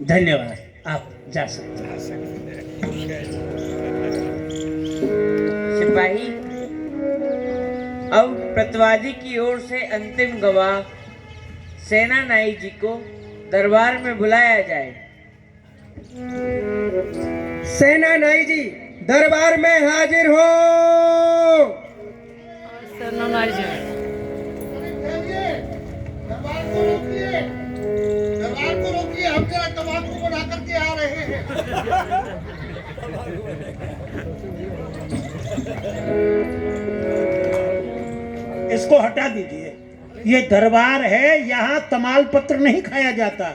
धन्यवाद, आप जा सकते हैं। सिपाही, अब प्रतिवादी की ओर से अंतिम गवाह सेना नाई जी को दरबार में बुलाया जाए। सेना नाई जी दरबार में हाजिर हो। दरबार को रोकिए, हम जरा तंबाकू बना करके आ रहे हैं। इसको हटा दीजिए, ये दरबार है, यहाँ तमाल पत्र नहीं खाया जाता।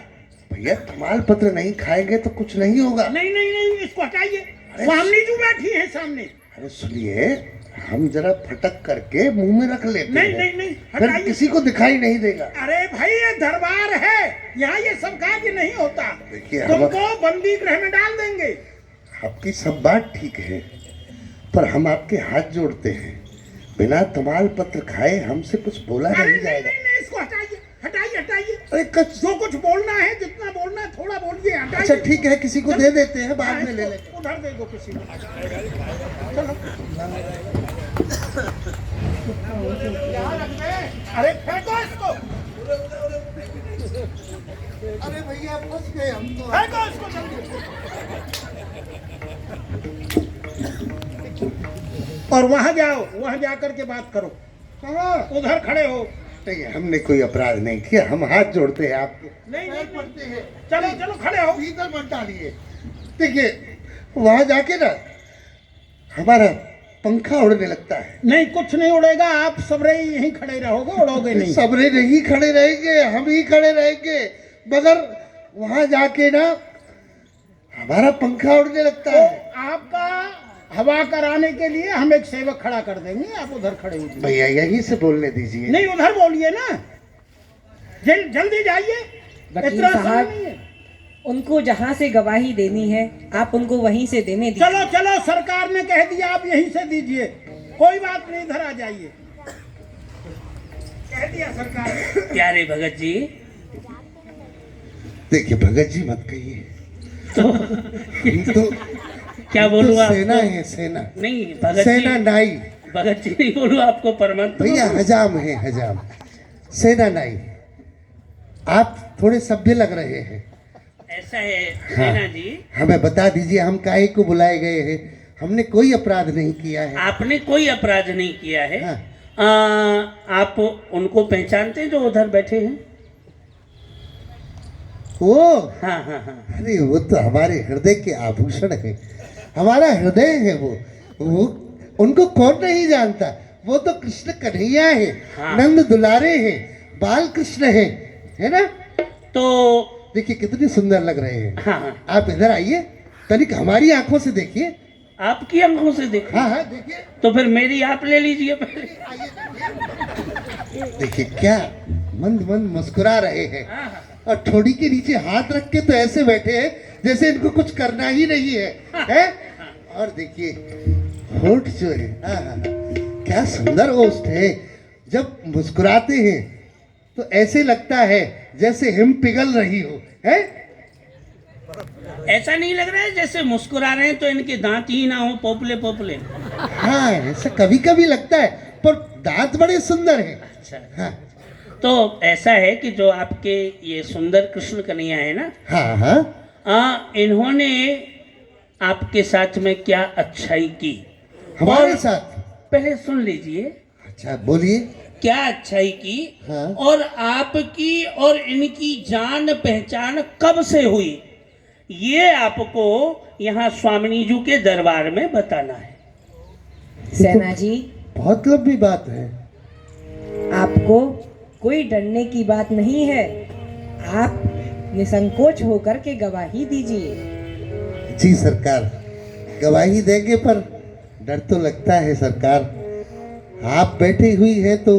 भैया तमाल पत्र नहीं खाएंगे तो कुछ नहीं होगा। नहीं नहीं नहीं, इसको हटाइए। सामने जो बैठी है सामने। अरे सुनिए, हम जरा फटक करके मुंह में रख लेते नहीं हैं। नहीं नहीं, फिर हटाइए। किसी को दिखाई नहीं देगा। अरे भाई, ये दरबार है, यहाँ ये सब कार्य नहीं होता। देखिए, हम तुमको बंदी गृह में डाल देंगे। आपकी सब बात ठीक है, पर हम आपके हाथ जोड़ते हैं, बिना तमाल पत्र खाए हमसे कुछ बोला अरे नहीं नहीं जाएगा। नहीं नहीं, इसको हटाइए हटाइए हटाइए। अरे जो कुछ बोलना है, जितना बोलना है थोड़ा बोलिए, हटाइए। अच्छा ठीक है, किसी को दे देते हैं, बाद में ले इसको लेंगे। उधर दे दो किसी को। चलो। अरे फेंको इसको, अरे भैया फंस गए हम तो। फेंको इसको जल्दी। और वहां जाओ, वहां जाकर के बात करो। हाँ, उधर खड़े हो। नहीं हमने कोई अपराध नहीं किया, हम हाथ जोड़ते हैं आपके। नहीं नहीं पड़ते हैं, चलो चलो खड़े हो। भीतर मत डालिए। देखिए वहां जाके ना हमारा पंखा उड़ने लगता है। नहीं, कुछ नहीं उड़ेगा, आप सबरे यहीं खड़े रहोगे, उड़ोगे नहीं। सबरे नहीं खड़े रहेंगे, हम ही खड़े रहेंगे, मगर वहां जाके ना हमारा पंखा उड़ने लगता तो है। आपका हवा कराने के लिए हम एक सेवक खड़ा कर देंगे, आप उधर खड़े हो। भैया यहीं से बोलने दीजिए। नहीं, उधर बोलिए ना, जल्दी जाइए। वकील इतना समय साहब, नहीं है। उनको जहाँ से गवाही देनी है आप उनको वहीं से देने दीजिए। चलो चलो, सरकार ने कह दिया, आप यहीं से दीजिए, कोई बात नहीं, इधर आ जाइए। कह दिया सरकार ने। प्यारे भगत जी, देखिए भगत जी मत कहिए, तो हम तो क्या बोलूँ आपको? सेना है, सेना। नहीं भगत सेना जी, नाई। भगत जी नहीं बोलूँ आपको, परमंत भैया हजाम है, हजाम। सेना नाई, आप थोड़े सभ्य लग रहे हैं। ऐसा है हाँ। सेना जी, हमें बता दीजिए हम काहे को बुलाए गए हैं। हमने कोई अपराध नहीं किया है। आपने कोई अपराध नहीं किया है। हाँ। आप उनको पहचानते हैं जो उधर बैठे हैं? वो हाँ हाँ हाँ। अरे वो तो हमारे हृदय के आभूषण है, हमारा हृदय है वो उनको कौन नहीं जानता। वो तो कृष्ण कन्हैया है, हाँ। नंद दुलारे हैं, बाल कृष्ण है ना। तो देखिए कितनी सुंदर लग रहे हैं। हाँ हाँ, आप इधर आइए, तनिक हमारी आंखों से देखिए। आपकी आंखों से देखो। हाँ हाँ देखिए। तो फिर मेरी आप ले लीजिए पहले। देखिए क्या मंद मंद मुस्कुरा रहे हैं, हाँ, हाँ। और ठोड़ी के नीचे हाथ रख के तो ऐसे बैठे हैं जैसे इनको कुछ करना ही नहीं है, हैं? और देखिए होठ जो है, हाँ, हाँ, क्या सुंदर ओष्ठ है। जब मुस्कुराते हैं तो ऐसे लगता है जैसे हिम पिघल रही हो, है? ऐसा नहीं लग रहा है जैसे मुस्कुरा रहे हैं तो इनके दांत ही ना हो, पोपले पोपले? हाँ ऐसा कभी कभी लगता है, पर दांत बड़े सुंदर हैं। अच्छा, हाँ तो ऐसा है कि जो आपके ये सुंदर कृष्ण कन्हैया है ना, हाँ हाँ, इन्होंने आपके साथ में क्या अच्छाई की? हमारे और साथ। पहले सुन लीजिए, अच्छा बोलिए। क्या अच्छाई की, हाँ। और आपकी और इनकी जान पहचान कब से हुई, ये आपको यहाँ स्वामिनी जी के दरबार में बताना है। सेना जी, बहुत लंबी बात है। आपको कोई डरने की बात नहीं है, आप निसंकोच होकर के गवाही दीजिए। जी सरकार, गवाही देंगे, पर डर तो लगता है सरकार। आप बैठी हुई है तो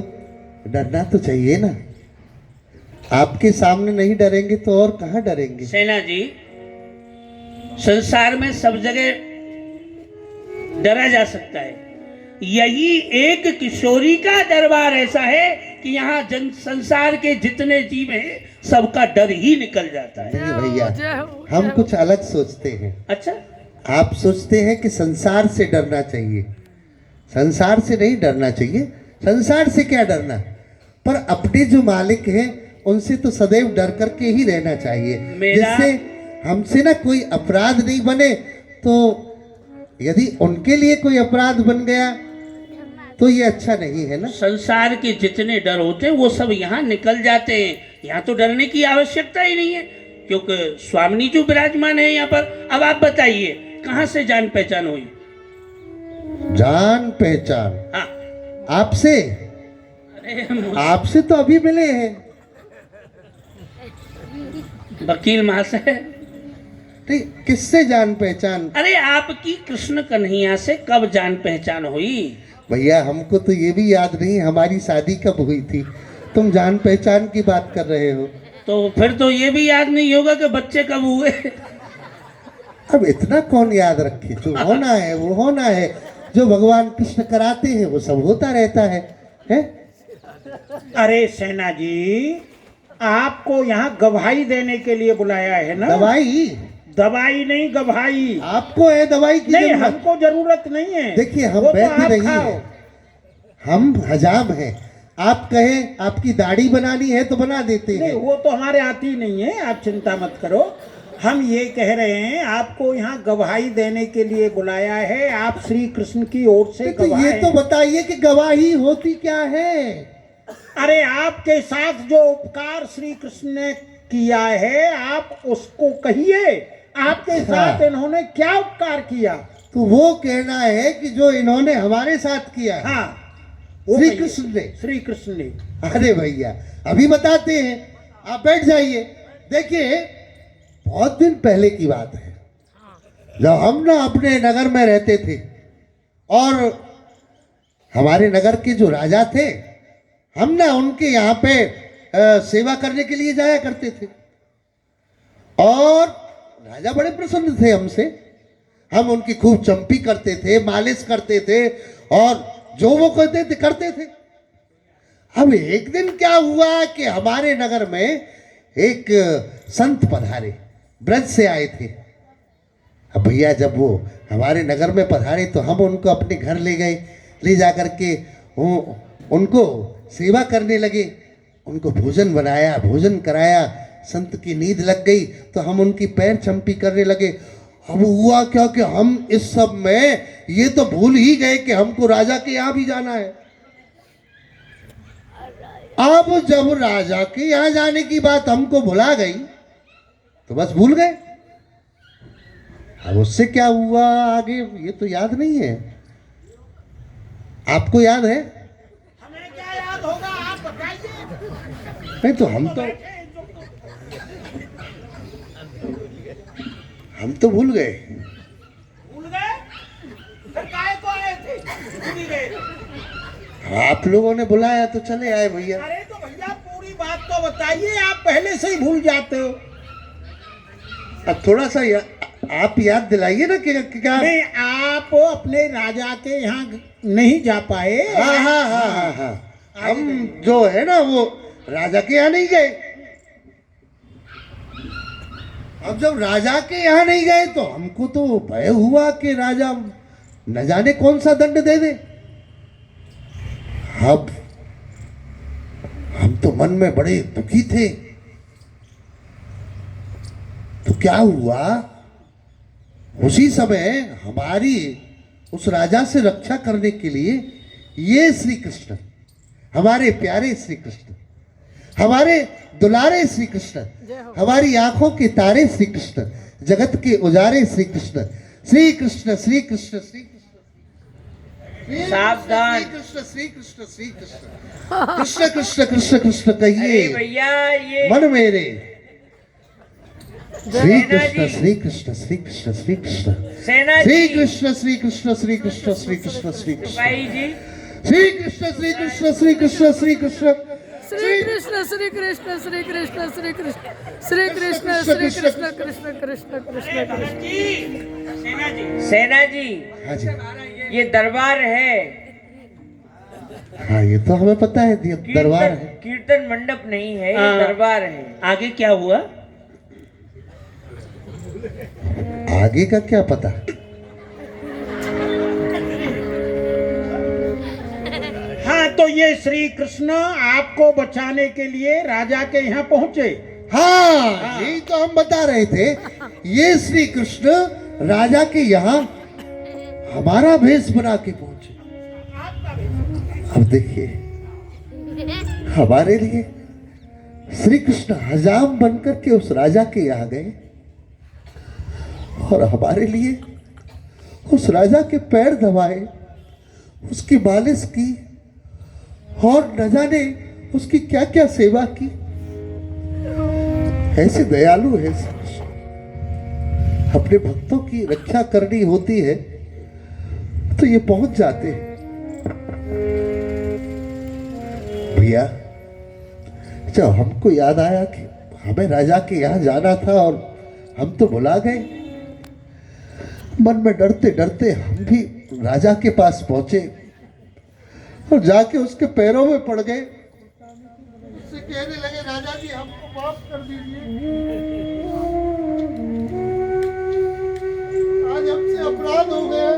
डरना तो चाहिए ना। आपके सामने नहीं डरेंगे तो और कहाँ डरेंगे। सेना जी, संसार में सब जगह डरा जा सकता है, यही एक किशोरी का दरबार ऐसा है कि यहाँ जन संसार के जितने जीव हैं सबका डर ही निकल जाता है। नहीं भैया, हम कुछ अलग सोचते हैं। अच्छा, आप सोचते हैं कि संसार से डरना चाहिए। संसार से नहीं डरना चाहिए। संसार से क्या डरना, पर अपने जो मालिक हैं उनसे तो सदैव डर करके ही रहना चाहिए, जिससे हमसे ना कोई अपराध नहीं बने। तो यदि उनके लिए कोई अपराध बन गया तो ये अच्छा नहीं है ना। संसार के जितने डर होते हैं वो सब यहाँ निकल जाते हैं। यहाँ तो डरने की आवश्यकता ही नहीं है, क्योंकि स्वामिनी जो विराजमान है यहाँ पर। अब आप बताइए, कहाँ से जान पहचान हुई? जान पहचान हाँ, आपसे? अरे आपसे तो अभी मिले हैं। वकील महाशय, नहीं, किससे जान पहचान? अरे आपकी कृष्ण कन्हैया से कब जान पहचान हुई? भैया, हमको तो ये भी याद नहीं हमारी शादी कब हुई थी। तुम जान पहचान की बात कर रहे हो। तो फिर तो ये भी याद नहीं होगा कि बच्चे कब हुए। अब इतना कौन याद रखे? जो होना है वो होना है। जो भगवान कृष्ण कराते हैं वो सब होता रहता है? अरे सेना जी, आपको यहाँ गवाही देने के लिए बुलाया है ना। दवाई? दवाई नहीं, गवाही। आपको है दवाई की नहीं, जरूरत? हमको जरूरत नहीं है। देखिए, हम वो तो बैठे आप नहीं खाओ। है, हम हजाम हैं। आप कहें आपकी दाढ़ी बनानी है तो बना देते हैं। नहीं, वो तो हमारे आती ही नहीं है, आप चिंता मत करो। हम ये कह रहे हैं, आपको यहाँ गवाही देने के लिए बुलाया है। आप श्री कृष्ण की ओर से तो गवाह ये तो हैं। बताइए कि गवाही होती क्या है? अरे, आपके साथ जो उपकार श्री कृष्ण ने किया है, आप उसको कहिए। आपके साथ इन्होंने क्या उपकार किया? तो वो कहना है कि जो इन्होंने हमारे साथ किया है। हाँ, वो श्री कहिए। कृष्ण ने। श्री कृष्ण ने। अरे भैया, अभी बताते हैं, आप बैठ जाइए। देखिए, बहुत दिन पहले की बात है, जब हम ना अपने नगर में रहते थे और हमारे नगर के जो राजा थे, हम ना उनके यहाँ पे सेवा करने के लिए जाया करते थे। और राजा बड़े प्रसन्न थे हमसे। हम उनकी खूब चंपी करते थे, मालिश करते थे और जो वो कहते थे करते थे। अब एक दिन क्या हुआ कि हमारे नगर में एक संत पधारे, ब्रज से आए थे। अब भैया, जब वो हमारे नगर में पधारे तो हम उनको अपने घर ले गए। ले जा करके उनको सेवा करने लगे, उनको भोजन बनाया, भोजन कराया। संत की नींद लग गई तो हम उनकी पैर चंपी करने लगे। अब हुआ क्या कि हम इस सब में ये तो भूल ही गए कि हमको राजा के यहाँ भी जाना है। अब जब राजा के यहाँ जाने की बात हमको भुला गई तो बस भूल गए। अब उससे क्या हुआ आगे ये तो याद नहीं है। आपको याद है? हमें क्या याद होगा, आप बताइए। नहीं तो हम तो भूल गए। भूल गए? फिर काहे को आए थे? भूल ही गए। आप लोगों ने बुलाया तो चले आए भैया। अरे तो भैया, पूरी बात तो बताइए, आप पहले से ही भूल जाते हो। अब थोड़ा सा आप याद दिलाइए ना कि क्या। नहीं, आप अपने राजा के यहाँ नहीं जा पाए। हाँ हाँ हाँ हाँ हाँ, हम जो है ना वो राजा के यहाँ नहीं गए। अब जब राजा के यहाँ नहीं गए तो हमको तो भय हुआ कि राजा न जाने कौन सा दंड दे दे। अब हम तो मन में बड़े दुखी थे। तो क्या हुआ, उसी समय हमारी उस राजा से रक्षा करने के लिए ये श्री कृष्ण, हमारे प्यारे श्री कृष्ण, हमारे दुलारे श्री कृष्ण, हमारी आंखों के तारे श्री कृष्ण, जगत के उजारे श्री कृष्ण, श्री कृष्ण श्री कृष्ण श्री कृष्ण, सावधान। श्री कृष्ण श्री कृष्ण श्री कृष्ण, कृष्ण कृष्ण कृष्ण कृष्ण अरे कहिए भैया, ये मन मेरे। श्री सेना कृष्ण जी। श्री कृष्ण श्री कृष्ण श्री कृष्ण, सेना श्री जी, कृष्ण श्री कृष्ण श्री कृष्ण श्री कृष्ण श्री कृष्ण, भाई जी, श्री कृष्ण श्री कृष्ण श्री कृष्ण श्री कृष्ण, श्री कृष्ण श्री कृष्ण श्री कृष्ण श्री कृष्ण श्री कृष्ण श्री कृष्ण कृष्ण कृष्ण कृष्ण कृष्ण। सेना जी, हाँ जी। ये दरबार है, हाँ ये तो हमें पता है, ये दरबार है। कीर्तन मंडप नहीं है, ये हाँ। दरबार है। आगे क्या हुआ? आगे का क्या पता। हाँ, तो ये श्री कृष्ण आपको बचाने के लिए राजा के यहाँ पहुंचे। हाँ यही तो हम बता रहे थे, ये श्री कृष्ण राजा के यहाँ हमारा भेष बना के पहुंचे। अब देखिए, हमारे लिए श्री कृष्ण हजाम बनकर के उस राजा के यहाँ गए और हमारे लिए उस राजा के पैर दबाए, उसकी मालिश की और न जाने उसकी क्या क्या सेवा की। ऐसे दयालु है श्री कृष्ण। अपने भक्तों की रक्षा करनी होती है तो ये पहुंच जाते हैं। भैया जब हमको याद आया कि हमें राजा के यहाँ जाना था और हम तो भुला गए, मन में डरते डरते हम भी राजा के पास पहुंचे और जाके उसके पैरों में पड़ गए। उससे कहने लगे, राजा जी हमको माफ कर दीजिए, आज हमसे अपराध हो गया,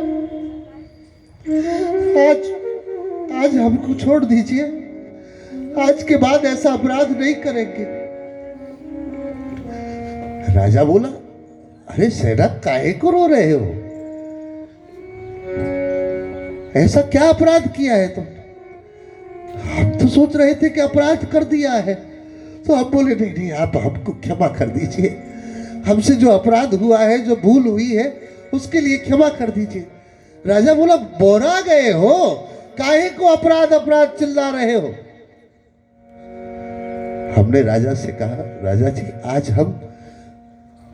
आज हमको छोड़ दीजिए, आज के बाद ऐसा अपराध नहीं करेंगे। राजा बोला, अरे सेवक काहे को रो रहे हो, ऐसा क्या अपराध किया है तुम? हम तो सोच रहे थे कि अपराध कर दिया है। तो आप बोले, नहीं नहीं आप हमको क्षमा कर दीजिए, हमसे जो अपराध हुआ है, जो भूल हुई है, उसके लिए क्षमा कर दीजिए। राजा बोला, बोरा गए हो, काहे को अपराध अपराध चिल्ला रहे हो? हमने राजा से कहा, राजा जी आज हम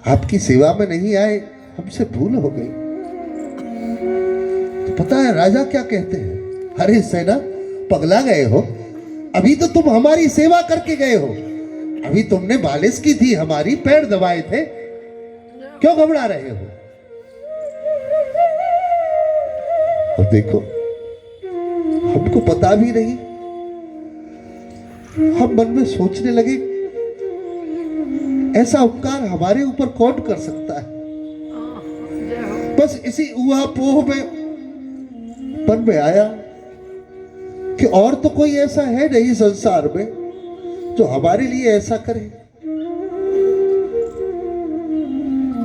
आपकी सेवा में नहीं आए, हमसे भूल हो गई। तो पता है राजा क्या कहते हैं, अरे सेना पगला गए हो, अभी तो तुम हमारी सेवा करके गए हो, अभी तुमने मालिश की थी, हमारी पैर दबाए थे, क्यों घबरा रहे हो? और देखो हमको पता भी नहीं, हम मन में सोचने लगे ऐसा उपकार हमारे ऊपर कौन कर सकता है। बस इसी ऊहापोह में मन में आया कि और तो कोई ऐसा है नहीं संसार में जो हमारे लिए ऐसा करे।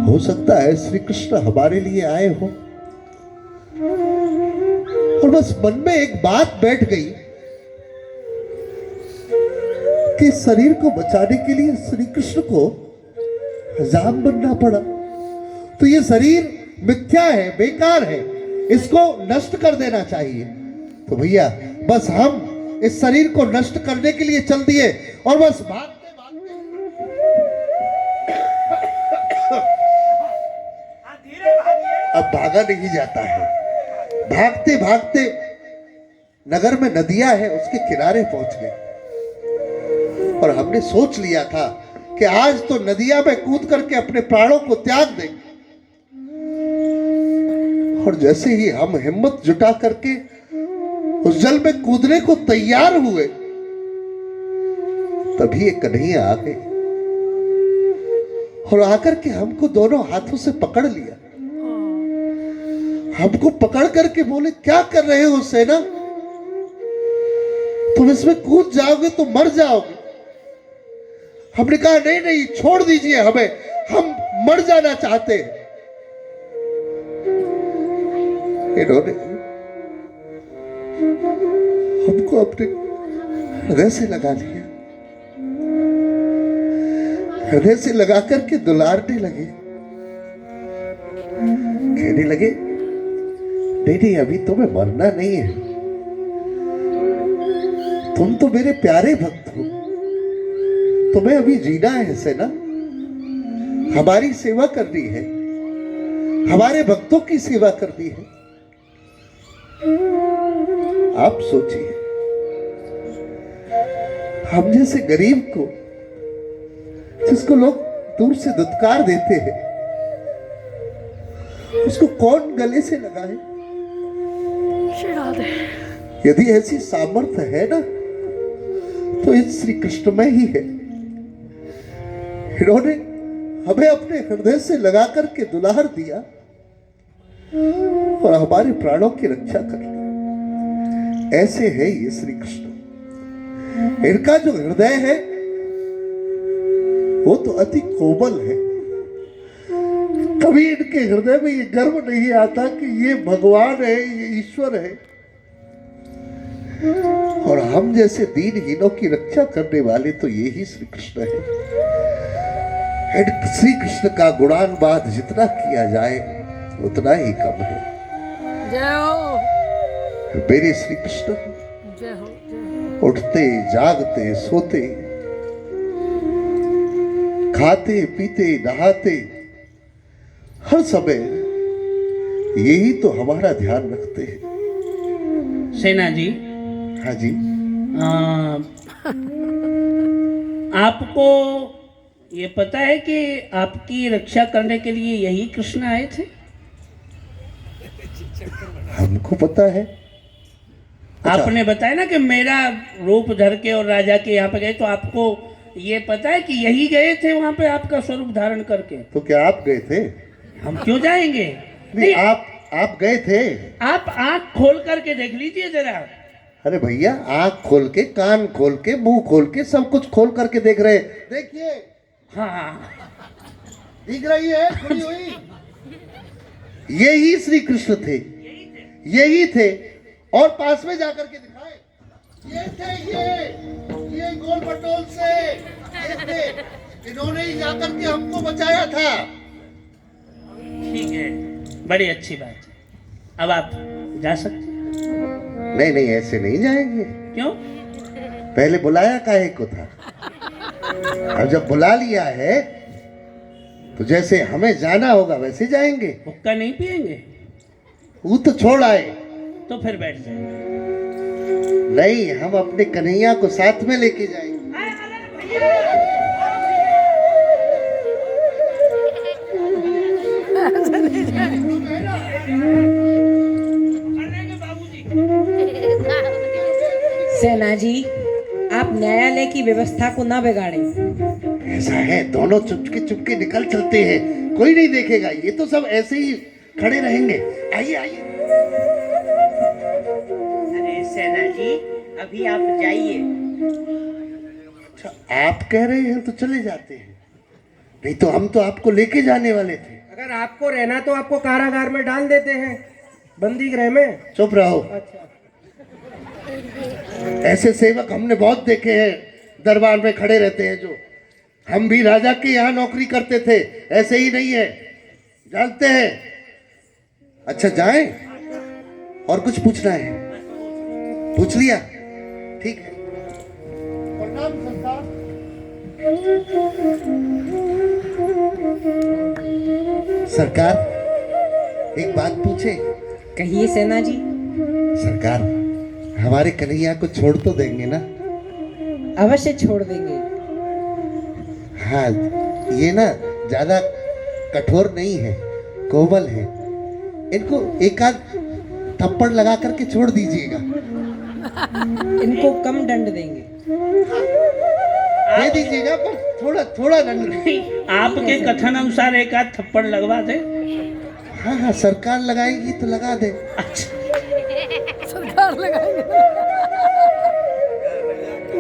हो सकता है श्री कृष्ण हमारे लिए आए हो। और बस मन में एक बात बैठ गई कि शरीर को बचाने के लिए श्री कृष्ण को हजाम बनना पड़ा, तो ये शरीर मिथ्या है, बेकार है, इसको नष्ट कर देना चाहिए। तो भैया बस हम इस शरीर को नष्ट करने के लिए चल दिए और बस भागते भागते अब भागा नहीं जाता है, भागते भागते नगर में नदियां है उसके किनारे पहुंच गए और हमने सोच लिया था कि आज तो नदियां में कूद करके अपने प्राणों को त्याग देंगे। और जैसे ही हम हिम्मत जुटा करके उस जल में कूदने को तैयार हुए, तभी एक कन्हैया आ गए और आकर के हमको दोनों हाथों से पकड़ लिया। हमको पकड़ करके बोले, क्या कर रहे हो सेना, तुम इसमें कूद जाओगे तो मर जाओगे। हमने कहा नहीं नहीं छोड़ दीजिए हमें, हम मर जाना चाहते हैं। इन्होंने हमको अपने हृदय से लगा लिया, हृदय से लगा करके दुलारने लगे, कहने लगे नहीं नहीं अभी तुम्हें मरना नहीं है, तुम तो मेरे प्यारे भक्त हो, तुम्हें अभी जीना है सेना, हमारी सेवा करनी है, हमारे भक्तों की सेवा करनी है। आप सोचिए हम जैसे गरीब को, जिसको लोग दूर से दुत्कार देते हैं, उसको कौन गले से लगाए? यदि ऐसी सामर्थ्य है ना तो इस श्री कृष्ण में ही है। इन्होंने हमें अपने हृदय से लगा करके दुलार दिया और हमारे प्राणों की रक्षा कर ली। ऐसे है ये श्री कृष्ण। इनका जो हृदय है वो तो अति कोमल है। कभी इनके हृदय में ये गर्व नहीं आता कि ये भगवान है, ये ईश्वर है और हम जैसे दीनहीनों की रक्षा करने वाले तो ये ही श्री कृष्ण है। श्री कृष्ण का गुणानुवाद जितना किया जाए उतना ही कम है। जय हो, मेरे श्री कृष्ण जय हो, जय हो। उठते जागते सोते खाते पीते नहाते हर समय यही तो हमारा ध्यान रखते हैं। सेना जी, हाँ जी। आपको ये पता है कि आपकी रक्षा करने के लिए यही कृष्ण आए थे? हमको पता है। अच्छा। आपने बताया ना कि मेरा रूप धर के और राजा के यहाँ पे गए, तो आपको ये पता है कि यही गए थे वहां पे आपका स्वरूप धारण करके? तो क्या आप गए थे? हम क्यों जाएंगे? नहीं, आप गए थे। आप आंख खोल करके देख लीजिए जरा। अरे भैया, आंख खोल के, कान खोल के, मुंह खोल के, सब कुछ खोल करके देख रहे। देखिए, हाँ, दिख रही है खुली हुई। यही श्री कृष्ण थे, यही थे। और पास में जाकर के दिखाए, ये थे, ये गोल बटोल से ये थे। इन्होंने ही जाकर के हमको बचाया था। ठीक है, बड़ी अच्छी बात है। अब आप जा सकते हैं। नहीं नहीं, ऐसे नहीं जाएंगे। क्यों? पहले बुलाया काहे को था? अब जब बुला लिया है तो जैसे हमें जाना होगा वैसे जाएंगे। हुक्का नहीं पिएंगे? वो तो छोड़ आए। तो फिर बैठ जाएंगे। नहीं, हम अपने कन्हैया को साथ में लेके जाएंगे। सेना जी, आप न्यायालय की व्यवस्था को ना बिगाड़ें। ऐसा है, दोनों चुपके चुपके निकल चलते हैं, कोई नहीं देखेगा। ये तो सब ऐसे ही खड़े रहेंगे। आइए आइए। अरे सेना जी, अभी आप जाइए। अच्छा, आप कह रहे हैं तो चले जाते हैं, नहीं तो हम तो आपको लेके जाने वाले थे। अगर आपको रहना तो आपको कारागार में डाल देते हैं, बंदी गृह में। चुप रहो। अच्छा, ऐसे सेवक हमने बहुत देखे हैं, दरबार में खड़े रहते हैं जो। हम भी राजा के यहाँ नौकरी करते थे, ऐसे ही नहीं है, जानते हैं। अच्छा जाएं? और कुछ पूछना है? पूछ लिया? ठीक है। प्रणाम सरकार। सरकार, एक बात पूछे? कहिए सेना जी। सरकार, हमारे कन्हैया को छोड़ तो देंगे ना? अवश्य छोड़ देंगे। हाँ, ये ना ज्यादा कठोर नहीं है, कोमल है। इनको एक आध थप्पड़ लगा करके छोड़ दीजिएगा। इनको कम दंड देंगे। दे दीजिएगा, पर थोड़ा थोड़ा दंड। नहीं, आपके कथन अनुसार एक आध थप्पड़ लगवा दे। हाँ हाँ, सरकार लगाएगी तो लगा दे। अच्छा, सरकार लगाएंगे,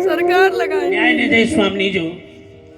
सरकार लगाएंगे। न्याय निर्देश स्वामी जी।